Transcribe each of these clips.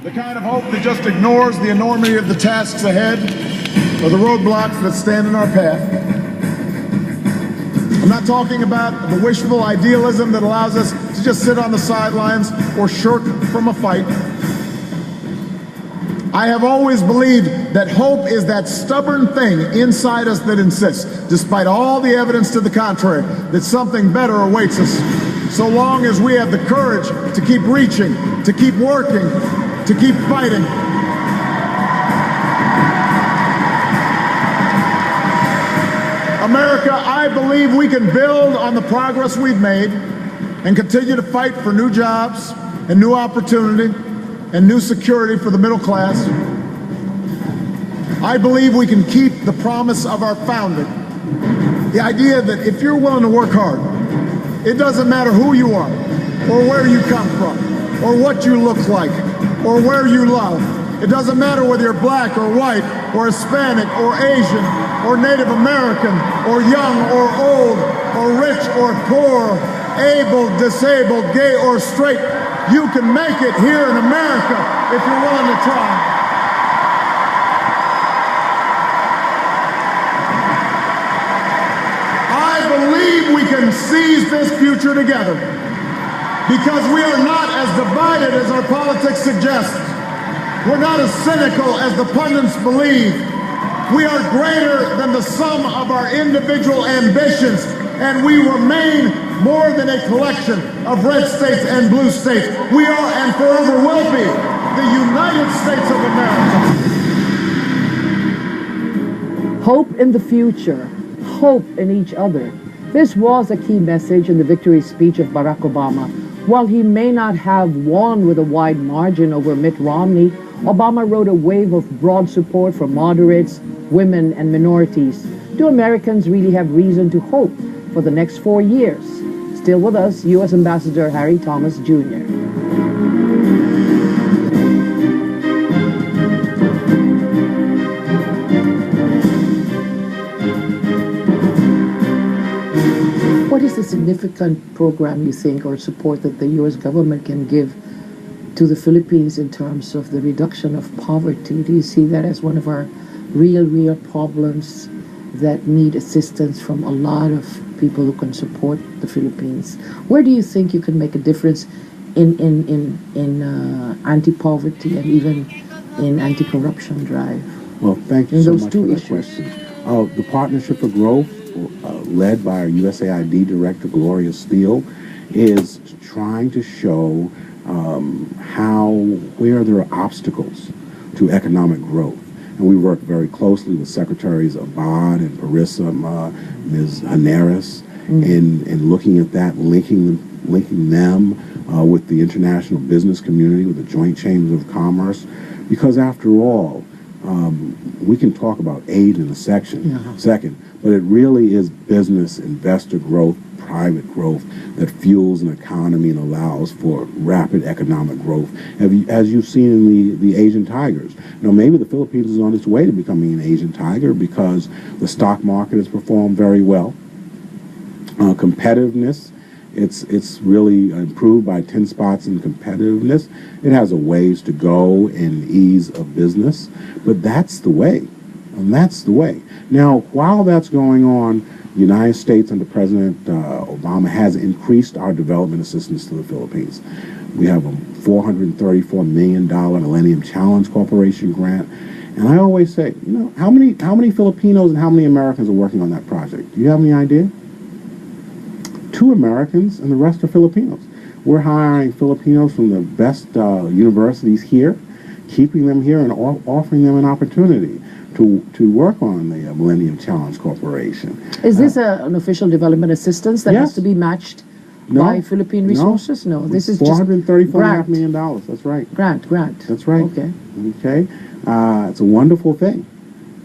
The kind of hope that just ignores the enormity of the tasks ahead or the roadblocks that stand in our path. I'm not talking about the wishful idealism that allows us to just sit on the sidelines or shirk from a fight. I have always believed that hope is that stubborn thing inside us that insists, despite all the evidence to the contrary, that something better awaits us, so long as we have the courage to keep reaching, to keep working, to keep fighting. America, I believe we can build on the progress we've made and continue to fight for new jobs and new opportunity and new security for the middle class. I believe we can keep the promise of our founding. The idea that if you're willing to work hard, it doesn't matter who you are, or where you come from, or what you look like, or where you love. It doesn't matter whether you're black or white, or Hispanic or Asian, or Native American, or young or old, or rich or poor, able, disabled, gay or straight. You can make it here in America if you're willing to try. I believe we can seize this future together because we are not as divided as our politics suggests. We're not as cynical as the pundits believe. We are greater than the sum of our individual ambitions, and we remain more than a collection of red states and blue states. We are and forever will be the United States of America. Hope in the future, hope in each other. This was a key message in the victory speech of Barack Obama. While he may not have won with a wide margin over Mitt Romney, Obama rode a wave of broad support for moderates, women, and minorities. Do Americans really have reason to hope for the next 4 years? Still with us, U.S. Ambassador Harry Thomas Jr. What is the significant program you think or support that the U.S. government can give to the Philippines in terms of the reduction of poverty? Do you see that as one of our real problems that need assistance from a lot of people who can support the Philippines? Where do you think you can make a difference in anti-poverty and even in anti-corruption drive? Well, thank you so much for that question. The Partnership for Growth, led by our USAID Director Gloria Steele, is trying to show where there are obstacles to economic growth. And we work very closely with Secretaries Abad and Parissa, Ms. Haneris, in looking at that, linking them with the international business community, with the Joint Chambers of Commerce. Because after all, we can talk about aid in a second, but it really is business, investor growth, private growth that fuels an economy and allows for rapid economic growth, as you've seen in the Asian tigers. Now, maybe the Philippines is on its way to becoming an Asian tiger because the stock market has performed very well. Competitiveness, it's really improved by 10 spots in competitiveness. It has a ways to go in ease of business, but that's the way, and that's the way. Now, while that's going on, the United States under President Obama has increased our development assistance to the Philippines. We have a $434 million Millennium Challenge Corporation grant. And I always say, how many Filipinos and how many Americans are working on that project? Do you have any idea? 2 Americans and the rest are Filipinos. We're hiring Filipinos from the best universities here, keeping them here and offering them an opportunity to work on the Millennium Challenge Corporation. Is this an official development assistance that has to be matched by Philippine resources? No, this is just $434.5 million. That's right. Grant. That's right. Okay. It's a wonderful thing,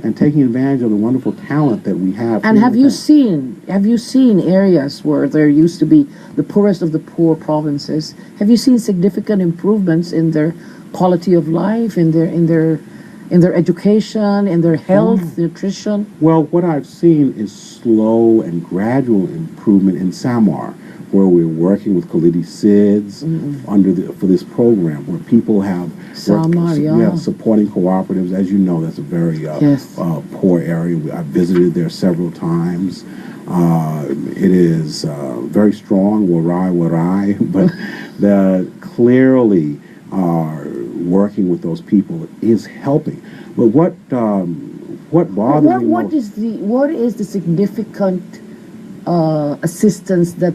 and taking advantage of the wonderful talent that we have. And have you seen areas where there used to be the poorest of the poor provinces? Have you seen significant improvements in their quality of life, in their education, in their health, nutrition? Well, what I've seen is slow and gradual improvement in Samar, where we're working with Khalidi SIDS for this program, where people have Samar, yeah. supporting cooperatives. As you know, that's a very Yes. poor area. I visited there several times. It is very strong, warai, but clearly working with those people is helping. But what bothers me most? What is the significant assistance that